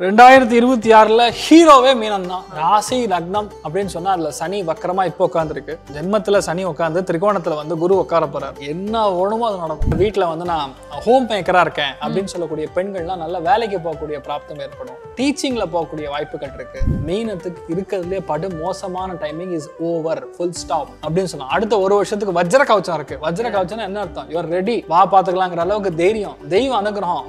2026ல ஹீரோவே மீனம் தான். ராசி லக்னம் அப்படின்னு சொன்னா அதுல சனி வக்கரமா இப்போ உட்காந்துருக்கு. ஜென்மத்துல சனி உட்காந்து திரிகோணத்துல வந்து குரு உட்கார போறாரு. என்ன வேணுமோ அது நடக்கும். வீட்டுல வந்து நான் ஹோம் மேக்கரா இருக்கேன் அப்படின்னு சொல்லக்கூடிய பெண்கள்லாம் நல்ல வேலைக்கு போகக்கூடிய பிராப்தம் ஏற்படும். டீச்சிங்ல போகக்கூடிய வாய்ப்புகள் இருக்கு. மீனத்துக்கு இருக்கிறதுலே படு மோசமான timing is over, full stop அப்படின்னு சொன்னா அடுத்த ஒரு வருஷத்துக்கு வஜ்ர கவச்சம் இருக்கு. வஜ்ர கவச்சம்னா என்ன அர்த்தம்? யூ ஆர் ரெடி, வா பாத்துக்கலாங்கிற அளவுக்கு தைரியம், தெய்வ அனுகிரகம்.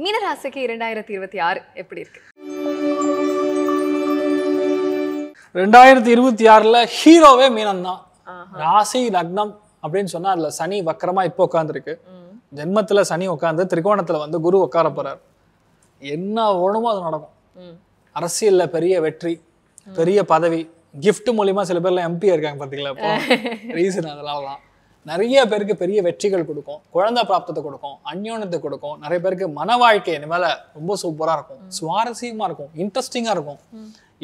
மீனராசிக்கு 2026 எப்படி இருக்கு? 2026ல ஹீரோவே மீனம் தான். ராசி லக்னம் அப்படின்னு சொன்னா அதுல சனி வக்கரமா இப்போ உட்காந்துருக்கு. ஜென்மத்துல சனி உட்காந்து திரிகோணத்துல வந்து குரு உட்கார போறார். என்ன வேணுமோ அது நடக்கும். அரசியல்ல பெரிய வெற்றி, பெரிய பதவி, கிஃப்ட் மூலியமா சில பேர்ல எம்பி இருக்காங்க பாத்தீங்களா? இப்போ ரீசன் அதெல்லாம் நிறைய பேருக்கு பெரிய வெற்றிகள் கொடுக்கும், குழந்தை பிராப்தத்தை கொடுக்கும், அந்யோன்யத்தை கொடுக்கும். நிறைய பேருக்கு மன வாழ்க்கை இனிமேல ரொம்ப சூப்பரா இருக்கும், சுவாரஸ்யமா இருக்கும், இன்ட்ரெஸ்டிங்கா இருக்கும்.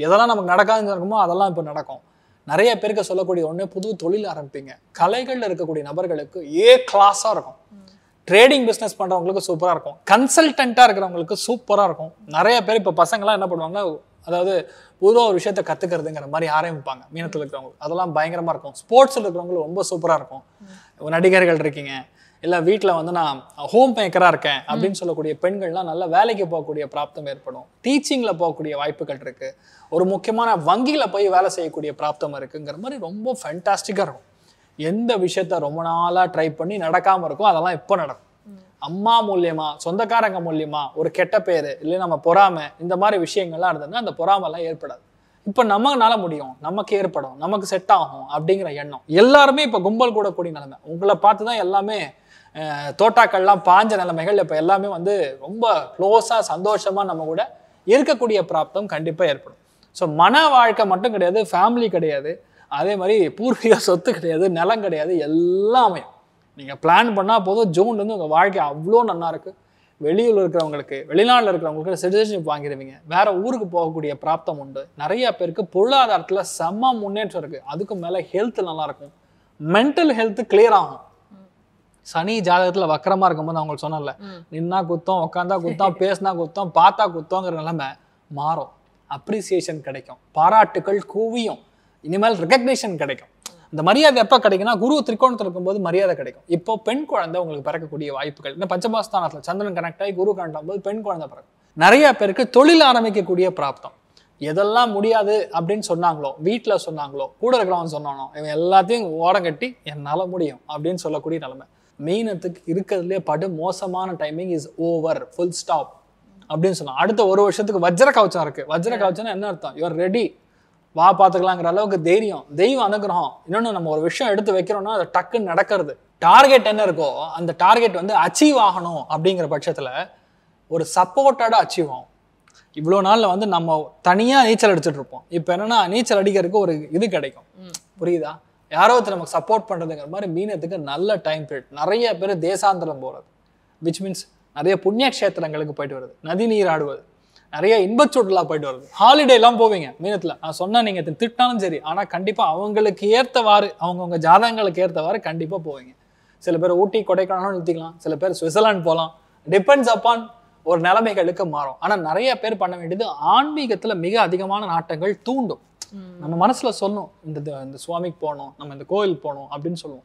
எதெல்லாம் நமக்கு நடக்காதுன்னு இருக்குமோ அதெல்லாம் இப்போ நடக்கும். நிறைய பேருக்கு சொல்லக்கூடிய ஒண்ணு, புது தொழில் ஆரம்பிப்பீங்க. கலைகள்ல இருக்கக்கூடிய நபர்களுக்கு கிளாஸா இருக்கும். ட்ரேடிங் பிஸ்னஸ் பண்றவங்களுக்கு சூப்பரா இருக்கும். கன்சல்டன்ட்டா இருக்கிறவங்களுக்கு சூப்பரா இருக்கும். நிறைய பேர் இப்ப பசங்களாம் என்ன பண்ணுவாங்கன்னா, அதாவது புதுவாக ஒரு விஷயத்த கத்துக்கிறதுங்கிற மாதிரி ஆரம்பிப்பாங்க. மீனத்தில் இருக்கிறவங்க அதெல்லாம் பயங்கரமா இருக்கும். ஸ்போர்ட்ஸ்ல இருக்கிறவங்களுக்கு ரொம்ப சூப்பரா இருக்கும். நடிகர்கள் இருக்கீங்க, இல்லை வீட்டில் வந்து நான் ஹோம் மேக்கரா இருக்கேன் அப்படின்னு சொல்லக்கூடிய பெண்கள்லாம் நல்ல வேலைக்கு போகக்கூடிய பிராப்தம் ஏற்படும். டீச்சிங்ல போகக்கூடிய வாய்ப்புகள் இருக்கு. ஒரு முக்கியமான வங்கியில போய் வேலை செய்யக்கூடிய பிராப்தம் இருக்குங்கிற மாதிரி ரொம்ப ஃபேண்டாஸ்டிக்கா இருக்கும். எந்த விஷயத்த ரொம்ப நாளா ட்ரை பண்ணி நடக்காம இருக்கும் அதெல்லாம் இப்போ நடக்கும். அம்மா மூலியமா, சொந்தக்காரங்க மூலியமா ஒரு கெட்ட பேரு, இல்லை நம்ம பொறாமை, இந்த மாதிரி விஷயங்கள்லாம் இருந்ததுன்னா அந்த பொறாமெல்லாம் ஏற்படாது. இப்ப நம்மனால முடியும், நமக்கு ஏற்படும், நமக்கு செட் ஆகும் அப்படிங்கிற எண்ணம். எல்லாருமே இப்ப கும்பல் கூடக்கூடிய நிலைமை. உங்களை பார்த்துதான் எல்லாமே தோட்டாக்கள்லாம் பாஞ்ச நிலைமைகள் இப்ப எல்லாமே வந்து ரொம்ப க்ளோஸா சந்தோஷமா நம்ம கூட இருக்கக்கூடிய பிராப்தம் கண்டிப்பா ஏற்படும். ஸோ மன வாழ்க்கை மட்டும் கிடையாது, ஃபேமிலி கிடையாது, அதே மாதிரி பூர்வீக சொத்து கிடையாது, நிலம் கிடையாது, எல்லாமே நீங்க பிளான் பண்ணா போதும். ஜூன்லேருந்து உங்க வாழ்க்கை அவ்வளோ நல்லா இருக்கு. வெளியூர்ல இருக்கிறவங்களுக்கு, வெளிநாட்டில் இருக்கிறவங்களுக்கு சிட்டிசன்ஷிப் வாங்கிடுவீங்க. வேற ஊருக்கு போகக்கூடிய பிராப்தம் உண்டு. நிறைய பேருக்கு பொருளாதாரத்துல செம்ம முன்னேற்றம் இருக்கு. அதுக்கு மேல ஹெல்த் நல்லா இருக்கும். மென்டல் ஹெல்த் கிளியர் ஆகும். சனி ஜாதகத்துல வக்கரமா இருக்கும்போது அவங்களுக்கு சொன்னல, நின்னா குத்தம், உட்காந்தா குத்தம், பேசினா குத்தம், பார்த்தா குத்தங்கிற நிலைமை மாறும். அப்ரிசியேஷன் கிடைக்கும், பாராட்டுகள் குவியும், இனிமேல் ரெகக்னேஷன் கிடைக்கும். இந்த மரியாதை எப்ப கிடைக்கும்னா குரு திரிகோணத்தில் இருக்கும்போது மரியாதை கிடைக்கும். இப்போ பெண் குழந்தை உங்களுக்கு பிறக்கக்கூடிய வாய்ப்புகள், இந்த பஞ்சமஸ்தானத்துல சந்திரன் கனெக்ட் ஆகி குரு கனெக்ட் ஆகும்போது பெண் குழந்தை பிறக்கும். நிறைய பேருக்கு தொழில் ஆரம்பிக்கக்கூடிய பிராப்தம். எதெல்லாம் முடியாது அப்படின்னு சொன்னாங்களோ, வீட்டுல சொன்னாங்களோ, கூட இருக்கிறவங்க சொன்னானோ, இவன் எல்லாத்தையும் ஓரம் கட்டி என்னால முடியும் அப்படின்னு சொல்லக்கூடிய நிலைமை. மீனத்துக்கு இருக்கிறதுலே படு மோசமான timing is over, full stop அப்படின்னு சொன்னா அடுத்த ஒரு வருஷத்துக்கு வஜ்ர கவச்சம் இருக்கு. வஜ்ர கவச்சம்னா என்ன அர்த்தம்? யூ ஆர் ரெடி, வா பாத்துக்கலாங்கிற அளவுக்கு தைரியம், தெய்வ அனுகிரகம். இன்னொன்னு, நம்ம ஒரு விஷயம் எடுத்து வைக்கிறோம்னா அது டக்குன்னு நடக்கிறது. டார்கெட் என்ன இருக்கோ அந்த டார்கெட் வந்து அச்சீவ் ஆகணும். அப்படிங்கிற பட்சத்துல ஒரு சப்போர்ட்டடா அச்சீவ் ஆகும். இவ்வளோ நாள்ல வந்து நம்ம தனியா நீச்சல் அடிச்சுட்டு இருப்போம். இப்போ என்னன்னா நீச்சல் அடிக்கிறதுக்கு ஒரு இது கிடைக்கும். புரியுதா? யாரோ ஒருத்தர் நமக்கு சப்போர்ட் பண்றதுங்கிற மாதிரி மீனத்துக்கு நல்ல டைம் பீரியட். நிறைய பேர் தேசாந்திரம் போறது, விச் மீன்ஸ் நிறைய புண்ணிய கஷேத்திரங்களுக்கு போயிட்டு வருது, நதி நீர் ஆடுவது, நிறைய இன்பச்சுற்றுலா போயிட்டு வருது, ஹாலிடே எல்லாம் போவீங்க மீனத்துல. நான் சொன்னா நீங்க திட்டாலும் சரி, ஆனா கண்டிப்பா அவங்களுக்கு ஏற்றவாறு, அவங்கவுங்க ஜாதகங்களுக்கு ஏற்றவாறு கண்டிப்பா போவீங்க. சில பேர் ஊட்டி கொடைக்கானலும் நிறுத்திக்கலாம், சில பேர் சுவிட்சர்லாந்து போகலாம். டிபெண்ட்ஸ் அப்பான் ஒரு நிலைமைகளுக்கு மாறும். ஆனா நிறைய பேர் பண்ண வேண்டியது, ஆன்மீகத்துல மிக அதிகமான நாட்டங்கள் தூண்டும். நம்ம மனசுல சொல்லணும், இந்த சுவாமிக்கு போகணும், நம்ம இந்த கோயில் போகணும் அப்படின்னு சொல்லுவோம்.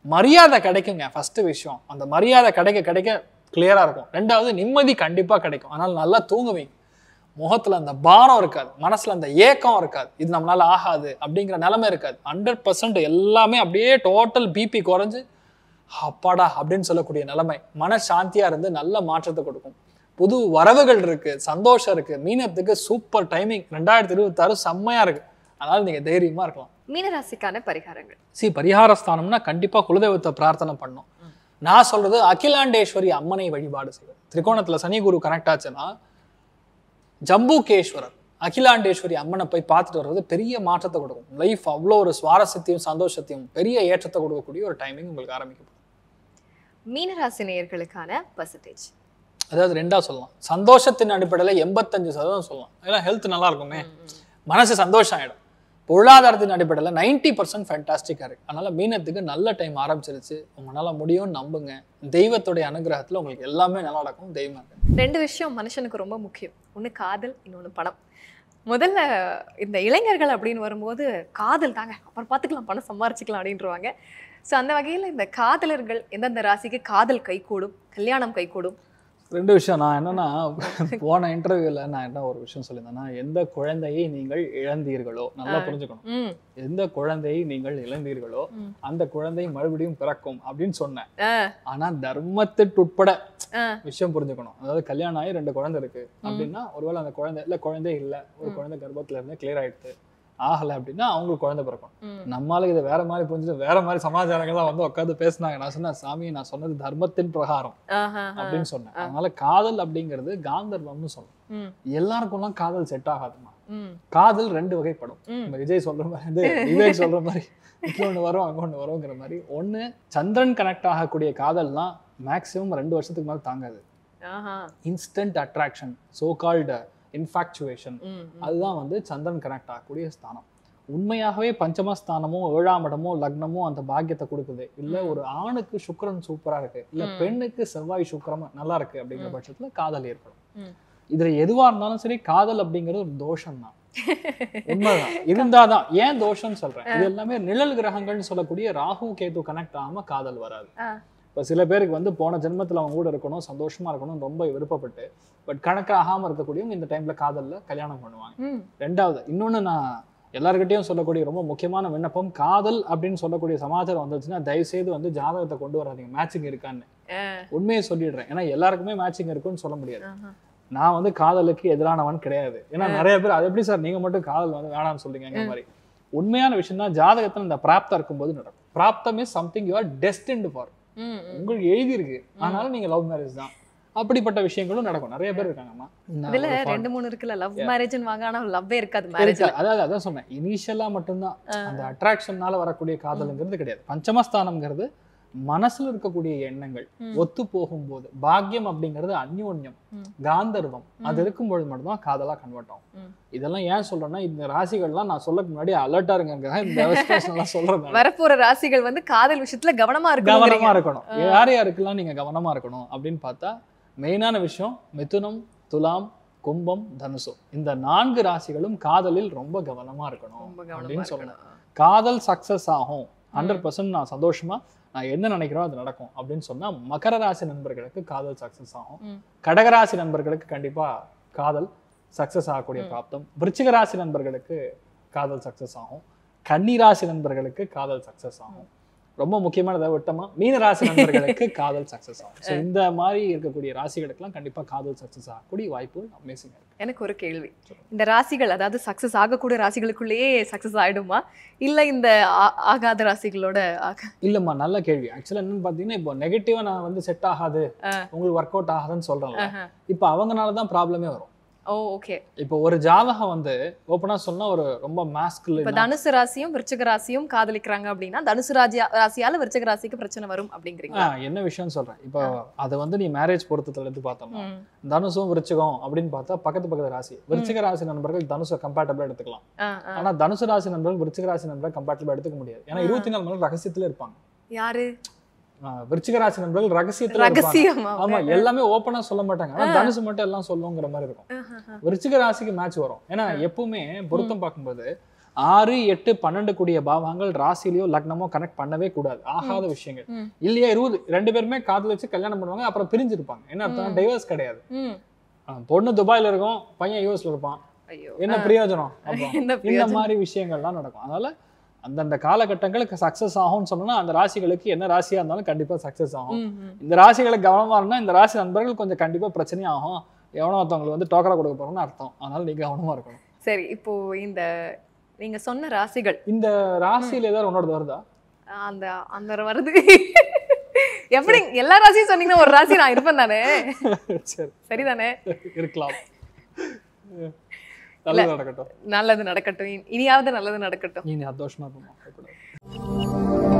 மரியாதை கிடைக்குங்க. ஃபர்ஸ்ட் விஷயம், அந்த மரியாதை கிடைக்க கிடைக்க கிளியரா இருக்கும். ரெண்டாவது, நிம்மதி கண்டிப்பா கிடைக்கும். அதனால நல்லா தூங்குவீங்க. முகத்துல அந்த பாரம் இருக்காது, மனசுல அந்த ஏக்கம் இருக்காது, இது நம்மளால ஆகாது அப்படிங்கிற நிலைமை இருக்காது. 100% எல்லாமே அப்படியே டோட்டல் பிபி குறைஞ்சு அப்பாடா அப்படின்னு சொல்லக்கூடிய நிலைமை. மன சாந்தியா இருந்து நல்ல மாற்றத்தை கொடுக்கும். புது வரவுகள் இருக்கு, சந்தோஷம் இருக்கு. மீனத்துக்கு சூப்பர் டைமிங். 2026 செம்மையா இருக்கு. அதனால நீங்க தைரியமா இருக்கலாம். மீனராசிக்கான பரிகாரங்கள். பரிகார ஸ்தானம்னா கண்டிப்பா குலதெய்வத்தை பிரார்த்தனை பண்ணும். நான் சொல்றது அகிலாண்டேஸ்வரி அம்மனை வழிபாடு செய்வது. திரிகோணத்துல சனி குரு கனெக்ட் ஆச்சுன்னா ஜம்புகேஸ்வரர் அகிலாண்டேஸ்வரி அம்மனை போய் பார்த்துட்டு வர்றது பெரிய மாற்றத்தை கொடுக்கும். லைஃப் அவ்வளோ ஒரு சுவாரஸ்யத்தையும் சந்தோஷத்தையும் பெரிய ஏற்றத்தை கொடுக்கக்கூடிய ஒரு டைமிங் உங்களுக்கு ஆரம்பிக்கப்படும். மீனராசி நேயர்களுக்கான பர்சன்டேஜ், அதாவது ரெண்டா சொல்லலாம். சந்தோஷத்தின் அடிப்படையில் 85% சொல்லலாம். ஏன்னா ஹெல்த் நல்லா இருக்குமே, மனசு சந்தோஷம் ஆயிடும். பொருளாதாரத்தின் அடிப்படையில் 90% ஃபேண்டாஸ்டிக்காக இருக்கு. அதனால மீனத்துக்கு நல்ல டைம் ஆரம்பிச்சிருச்சு. உங்களால முடியும்னு நம்புங்க. தெய்வத்துடைய அனுகிரகத்துல உங்களுக்கு எல்லாமே நல்லா நடக்கும். தெய்வம். 2 விஷயம் மனுஷனுக்கு ரொம்ப முக்கியம். ஒண்ணு காதல், இன்னொன்னு பணம். முதல்ல இந்த இளைஞர்கள் அப்படின்னு வரும்போது காதல் தாங்க, அப்புறம் பார்த்துக்கலாம், பணம் சம்பாரிச்சுக்கலாம் அப்படின்றவாங்க. ஸோ அந்த வகையில் இந்த காதலர்கள் எந்தெந்த ராசிக்கு காதல் கைகூடும், கல்யாணம் கைகூடும்? 2 விஷயம். நான் என்னன்னா போன இன்டர்வியூல நான் என்ன ஒரு விஷயம் சொல்லியிருந்தேன்னா, எந்த குழந்தையை நீங்கள் இழந்தீர்களோ, நல்லா புரிஞ்சுக்கணும், எந்த குழந்தையை நீங்கள் இழந்தீர்களோ அந்த குழந்தை மறுபடியும் பிறக்கும் அப்படின்னு சொன்னேன். ஆனா தர்மத்திற்கு உட்பட விஷயம் புரிஞ்சுக்கணும். அதாவது கல்யாணம் ஆகி 2 குழந்தை இருக்கு அப்படின்னா, ஒருவேளை அந்த குழந்தை இல்ல, ஒரு குழந்தை கர்ப்பத்துல இருந்து கிளியர் ஆயிடுச்சு, ஆகலை அப்படின்னா அவங்களுக்கு குழந்தை பிறக்கும். நம்மளுக்கு இதை வேற மாதிரி புரிஞ்சு வேற மாதிரி சமாச்சாரங்கள்லாம் வந்து உட்காந்து பேசினாங்க. நான் சொன்னேன், சாமி நான் சொன்னது தர்மத்தின் பிரகாரம் அப்படின்னு சொன்னேன். அதனால காதல் அப்படிங்கிறது காந்தர்வம்னு சொல்லணும். எல்லாருக்கும்லாம் காதல் செட் ஆகாதுமா. காதல் 2 வகைப்படும். விஜய் சொல்ற மாதிரி, விவேக் சொல்ற மாதிரி இங்க ஒண்ணு வரும் அங்க ஒண்ணு வருங்கிற மாதிரி. ஒண்ணு சந்திரன் கனெக்ட் ஆகக்கூடிய காதல்லாம் மேக்சிமம் 2 வருஷத்துக்கு மேல தாங்காது. Instant attraction, so called infatuation, அதுதான் வந்து சந்திரன் கனெக்ட் ஆகக்கூடிய ஸ்தானம். உண்மையாகவே பஞ்சமஸ்தானமோ 7ஆம் இடமோ லக்னமோ அந்த பாக்கியத்தை கொடுக்குது, இல்ல ஒரு ஆணுக்கு சுக்கிரன் சூப்பரா இருக்கு, இல்ல பெண்ணுக்கு செவ்வாய் சுக்கிரம் நல்லா இருக்கு அப்படிங்கிற பட்சத்துல காதல் ஏற்படும். இதுல எதுவா இருந்தாலும் சரி, காதல் அப்படிங்கிறது ஒரு தோஷம் தான், உண்மைதான். இருந்தாதான். ஏன் தோஷம்னு சொல்றேன், இது எல்லாமே நிழல் கிரகங்கள்னு சொல்லக்கூடிய ராகு கேது கனெக்ட் ஆகாம காதல் வராது. இப்போ சில பேருக்கு வந்து போன ஜென்மத்தில் அவங்க கூட இருக்கணும், சந்தோஷமா இருக்கணும் ரொம்ப விருப்பப்பட்டு, பட் கணக்கு ஆகாம இருக்கக்கூடியவங்க இந்த டைம்ல காதல்ல கல்யாணம் பண்ணுவாங்க. 2வது இன்னொன்னு நான் எல்லாருக்கிட்டையும் சொல்லக்கூடிய ரொம்ப முக்கியமான விண்ணப்பம், காதல் அப்படின்னு சொல்லக்கூடிய சமாச்சாரம் வந்துச்சுன்னா தயவு செய்து வந்து ஜாதகத்தை கொண்டு வராதீங்க, மேட்சிங் இருக்கான்னு. உண்மையை சொல்லிடுறேன், ஏன்னா எல்லாருக்குமே மேட்சிங் இருக்குன்னு சொல்ல முடியாது. நான் வந்து காதலுக்கு எதிரானவன் கிடையாது. ஏன்னா நிறைய பேர் அது எப்படி சார் நீங்க மட்டும் காதல் வந்து வேணாம்னு சொல்றீங்க மாதிரி. உண்மையான விஷயம் தான், ஜாதகத்தில் இந்த பிராப்தம் இருக்கும்போது நடக்கும். பிராப்தம் is something you are destined for. உங்களுக்கு எழுதி இருக்கு, ஆனாலும் நீங்க லவ் மேரேஜ் தான். அப்படிப்பட்ட விஷயங்களும் நடக்கும். நிறைய பேர் இருக்காங்கம்மா. இதுல 2-3 இருக்குல்ல, லவ் மேரேஜ்னு வாங்க, ஆனா லவ்வே இருக்காது மேரேஜ்ல. அதான் சொன்னேன், இனிஷியலா மட்டும்தான் அந்த அட்ராக்ஷனால வரக்கூடிய காதல்ங்கிறது கிடையாது. பஞ்சமஸ்தானம்ங்கிறது மனசுல இருக்கக்கூடிய எண்ணங்கள் ஒத்து போகும்போது, பாக்கியம் அப்படிங்கிறது அந்யோன்யம், காந்தர்வம், அது இருக்கும்பொழுது மட்டும்தான் காதலா கன்வெர்ட் ஆகும். இதெல்லாம் ஏன் சொல்றேன்னா, இந்த ராசிகள்லாம் நான் சொல்ல முன்னாடி அலர்ட்டா இருங்க, இந்த சொல்றேன். வரப்போற ராசிகள் வந்து காதல் விஷயத்துல கவனமா இருக்கணும். யார் யாருக்கெல்லாம் நீங்க கவனமா இருக்கணும் அப்படின்னு பார்த்தா, மெயினான விஷயம் மிதுனம், துலாம், கும்பம், தனுசு, இந்த 4 ராசிகளும் காதலில் ரொம்ப கவனமா இருக்கணும் அப்படின்னு சொல்லணும். காதல் சக்சஸ் ஆகும் 100%, நான் சந்தோஷமா நான் என்ன நினைக்கிறோம் அது நடக்கும் அப்படின்னு சொன்னா, மகர ராசி நண்பர்களுக்கு காதல் சக்சஸ் ஆகும். கடகராசி நண்பர்களுக்கு கண்டிப்பா காதல் சக்சஸ் ஆகக்கூடிய பிராப்தம். விருச்சிக ராசி நண்பர்களுக்கு காதல் சக்சஸ் ஆகும். கன்னி ராசி நண்பர்களுக்கு காதல் சக்சஸ் ஆகும். ரொம்ப முக்கியமானதை விட்டமா மீன ராசி நண்பர்களுக்கு காதல் சக்சஸ் ஆகும். ஸோ இந்த மாதிரி இருக்கக்கூடிய ராசிகளுக்கெல்லாம் கண்டிப்பா காதல் சக்சஸ் ஆகக்கூடிய வாய்ப்பு அமேசிங்கா இருக்கு. எனக்கு ஒரு கேள்வி, இந்த ராசிகள் அதாவது சக்சஸ் ஆகக்கூடிய ராசிகளுக்குள்ளேயே சக்சஸ் ஆயிடுமா, இல்ல இந்த ஆகாத ராசிகளோட இல்லம்மா? நல்ல கேள்வி. ஆக்சுவலா என்னன்னு பாத்தீங்கன்னா, இப்போ நெகட்டிவா நான் வந்து செட் ஆகாது, உங்களுக்கு ஒர்க் அவுட் ஆகாதுன்னு சொல்றேன்ல, இப்போ அவங்கனாலதான் ப்ராப்ளமே வரும். ஓகே. இப்போ ஒரு ஜாதகம் வந்து ஓப்பனா சொன்னா ஒரு ரொம்ப மாஸ்குலின், இப்ப தனுசு ராசியும் விருச்சிக ராசியும் காதலிக்கிறாங்க அப்படின்னா தனுசு ராசியால விருச்சிக ராசிக்கு பிரச்சனை வரும் அப்படிங்கிறீங்க. என்ன விஷயம் சொல்றேன், இப்போ அதை வந்து நீ மேரேஜ் பொறுத்தத்துல எடுத்து பார்த்தோம்னா, தனுசும் விருச்சிகம் அப்படின்னு பார்த்தா பக்கத்து ராசி. விருச்சிக ராசி நண்பர்கள் தனுசை கம்பேட்டபிளா எடுத்துக்கலாம், ஆனா தனுசு ராசி நண்பர்கள் விருச்சிக ராசி நண்பர்கள் கம்பேட்டபிளா எடுத்துக்க முடியாது. ஏன்னா 24 மணி ரகசியத்துல இருப்பாங்க. யாரு? விருச்சிக ராசி நண்பர்கள் ரகசியத்துல. ஆமா, எல்லாமே ஓப்பனா சொல்ல மாட்டாங்க, ஆனா தனுசு மட்டும் எல்லாம் சொல்லுங்கிற மாதிரி இருக்கும். விருச்சிக ராசிக்கு மேட்ச் வரும். ஏன்னா எப்பவுமே பொருத்தம் பார்க்கும்போது 6, 8, 12 கூடிய பாவங்கள் ராசியிலயோ லக்னமோ கனெக்ட் பண்ணவே கூடாது. ஆகாத விஷயங்கள் இல்லையா. 2 பேருமே காதல் வச்சு கல்யாணம் பண்ணுவாங்க, அப்புறம் பிரிஞ்சிருப்பாங்க. என்ன அர்த்தம், டைவர்ஸ் கிடையாது. பொண்ணு துபாயில இருக்கும், பையன் யூஎஸ்ல இருப்பான், என்ன பிரயோஜனம்? இந்த மாதிரி விஷயங்கள்லாம் நடக்கும். அதனால அந்தந்த காலகட்டங்களுக்கு சக்சஸ் ஆகும்னு சொன்னா, அந்த ராசிகளுக்கு என்ன ராசியா இருந்தாலும் கண்டிப்பா சக்சஸ் ஆகும். இந்த ராசிகளுக்கு கவனமா இருந்தா இந்த ராசி நண்பர்கள் கொஞ்சம் கண்டிப்பா பிரச்சனையே ஆகும். எவனோ ஒருத்தவங்களுக்கு வந்து டோக்கரா கொடுக்க போறோம்னு அர்த்தம். அதனால நீங்க கவனமா இருக்கணும். சரி, இப்போ இந்த நீங்க சொன்ன ராசிகள், இந்த ராசியில ஏதாவது உன்னோட வருதா? அந்த அந்த வருது. எப்படி எல்லா ராசியும் சொன்னீங்கன்னா ஒரு ராசி நான் இருப்பேன் தானே? சரிதானே? இருக்கலாம். நல்லது நடக்கட்டும். நல்லது நடக்கட்டும். இனியாவது நல்லது நடக்கட்டும். நீ சந்தோஷமா இருப்போம்.